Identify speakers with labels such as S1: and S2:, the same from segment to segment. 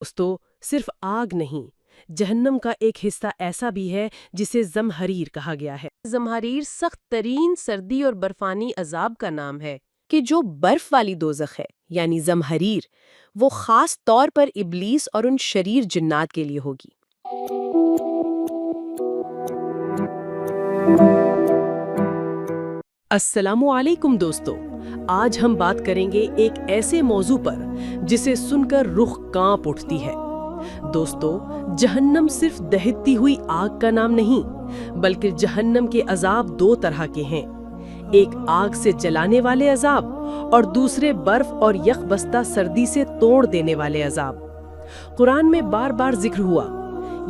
S1: دوستو صرف آگ نہیں، جہنم کا ایک حصہ ایسا بھی ہے جسے زمہریر کہا گیا ہے۔ زمہریر سخت ترین سردی اور برفانی عذاب کا نام ہے کہ جو برف والی دوزخ ہے یعنی زمہریر، وہ خاص طور پر ابلیس اور ان شریر جنات کے لیے ہوگی۔ السلام علیکم دوستو، آج ہم بات کریں گے ایک ایسے موضوع پر جسے سن کر رخ کانپ اٹھتی ہے۔ دوستو، جہنم صرف دہتی ہوئی آگ کا نام نہیں، بلکہ جہنم کے عذاب دو طرح کے ہیں، ایک آگ سے جلانے والے عذاب اور دوسرے برف اور یخ بستہ سردی سے توڑ دینے والے عذاب۔ قرآن میں بار بار ذکر ہوا،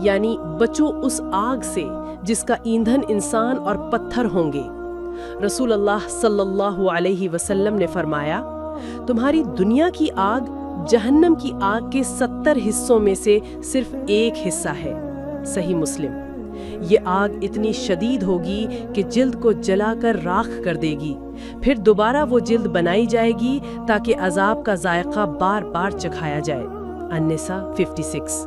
S1: یعنی بچو اس آگ سے جس کا ایندھن انسان اور پتھر ہوں گے۔ رسول اللہ صلی اللہ علیہ وسلم نے فرمایا، تمہاری دنیا کی آگ جہنم کی آگ کے 70 حصوں میں سے صرف ایک حصہ ہے۔ صحیح مسلم۔ یہ آگ اتنی شدید ہوگی کہ جلد کو جلا کر راکھ کر دے گی، پھر دوبارہ وہ جلد بنائی جائے گی تاکہ عذاب کا ذائقہ بار بار چکھایا جائے۔ النساء 56۔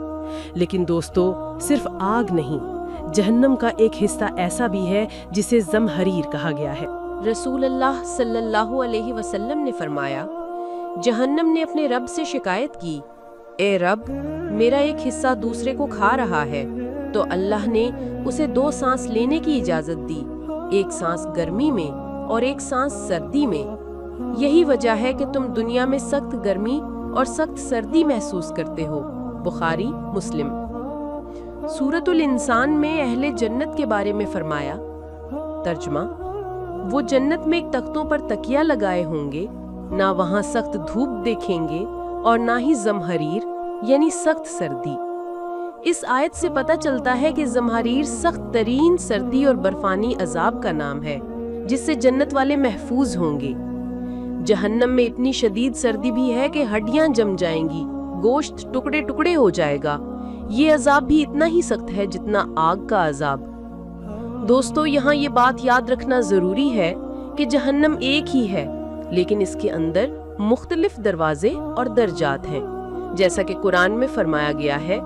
S1: لیکن دوستو، صرف آگ نہیں، جہنم کا ایک حصہ ایسا بھی ہے جسے زمہریر کہا گیا ہے۔ رسول اللہ صلی اللہ علیہ وسلم نے فرمایا، جہنم نے اپنے رب سے شکایت کی، اے رب، میرا ایک حصہ دوسرے کو کھا رہا ہے، تو اللہ نے اسے 2 سانس لینے کی اجازت دی، ایک سانس گرمی میں اور ایک سانس سردی میں۔ یہی وجہ ہے کہ تم دنیا میں سخت گرمی اور سخت سردی محسوس کرتے ہو۔ بخاری مسلم۔ سورۃ الانسان میں اہل جنت کے بارے میں فرمایا، ترجمہ، وہ جنت میں تختوں پر تکیہ لگائے ہوں گے، نہ وہاں سخت دھوپ دیکھیں گے اور نہ ہی زمہریر یعنی سخت سردی۔ اس آیت سے پتہ چلتا ہے کہ زمہریر سخت ترین سردی اور برفانی عذاب کا نام ہے جس سے جنت والے محفوظ ہوں گے۔ جہنم میں اتنی شدید سردی بھی ہے کہ ہڈیاں جم جائیں گی، گوشت ٹکڑے ٹکڑے ہو جائے گا۔ یہ عذاب بھی اتنا ہی سخت ہے جتنا آگ کا عذاب۔ دوستو، یہاں یہ بات یاد رکھنا ضروری ہے کہ جہنم ایک ہی ہے، لیکن اس کے اندر مختلف دروازے اور درجات ہیں، جیسا کہ قرآن میں فرمایا گیا ہے،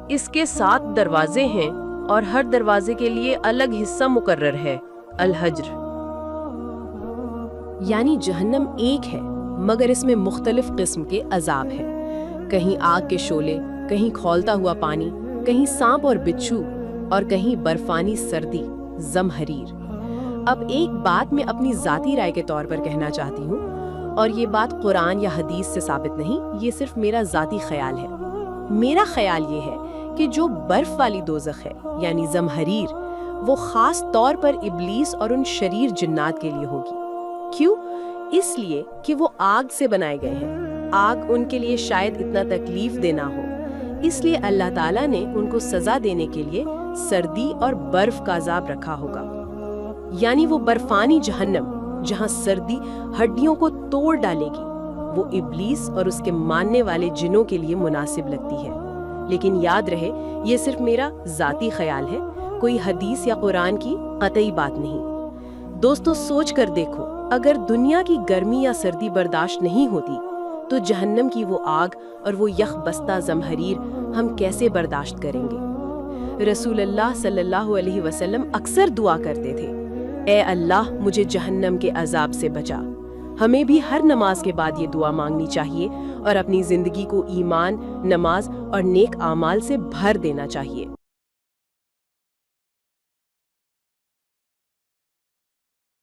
S1: اس کے 7 دروازے ہیں اور ہر دروازے کے لیے الگ حصہ مقرر ہے۔ الحجر۔ یعنی جہنم ایک ہے مگر اس میں مختلف قسم کے عذاب ہیں، کہیں آگ کے شعلے، کہیں کھولتا ہوا پانی، کہیں سانپ اور بچھو، اور کہیں برفانی سردی، زمہریر۔ اب ایک بات میں اپنی ذاتی رائے کے طور پر کہنا چاہتی ہوں، اور یہ بات قرآن یا حدیث سے ثابت نہیں، یہ صرف میرا ذاتی خیال ہے۔ میرا خیال یہ ہے کہ جو برف والی دوزخ ہے یعنی زمہریر، وہ خاص طور پر ابلیس اور ان شریر جنات کے لیے ہوگی۔ کیوں؟ اس لیے کہ وہ آگ سے بنائے گئے ہیں، آگ ان کے لیے شاید اتنا تکلیف دہ نہ ہو، اس لیے اللہ تعالیٰ نے ان کو سزا دینے کے لیے سردی اور برف کا عذاب رکھا ہوگا۔ یعنی وہ برفانی جہنم جہاں سردی ہڈیوں کو توڑ ڈالے گی، وہ ابلیس اور اس کے ماننے والے جنوں کے لیے مناسب لگتی ہے۔ لیکن یاد رہے، یہ صرف میرا ذاتی خیال ہے، کوئی حدیث یا قرآن کی قطعی بات نہیں۔ دوستو، سوچ کر دیکھو، اگر دنیا کی گرمی یا سردی برداشت نہیں ہوتی تو جہنم کی وہ آگ اور وہ یخ بستہ زمہریر ہم کیسے برداشت کریں گے؟ رسول اللہ صلی اللہ علیہ وسلم اکثر دعا کرتے تھے، اے اللہ، مجھے جہنم کے عذاب سے بچا۔ ہمیں بھی ہر نماز کے بعد یہ دعا مانگنی چاہیے اور اپنی زندگی کو ایمان، نماز اور نیک اعمال سے بھر دینا چاہیے۔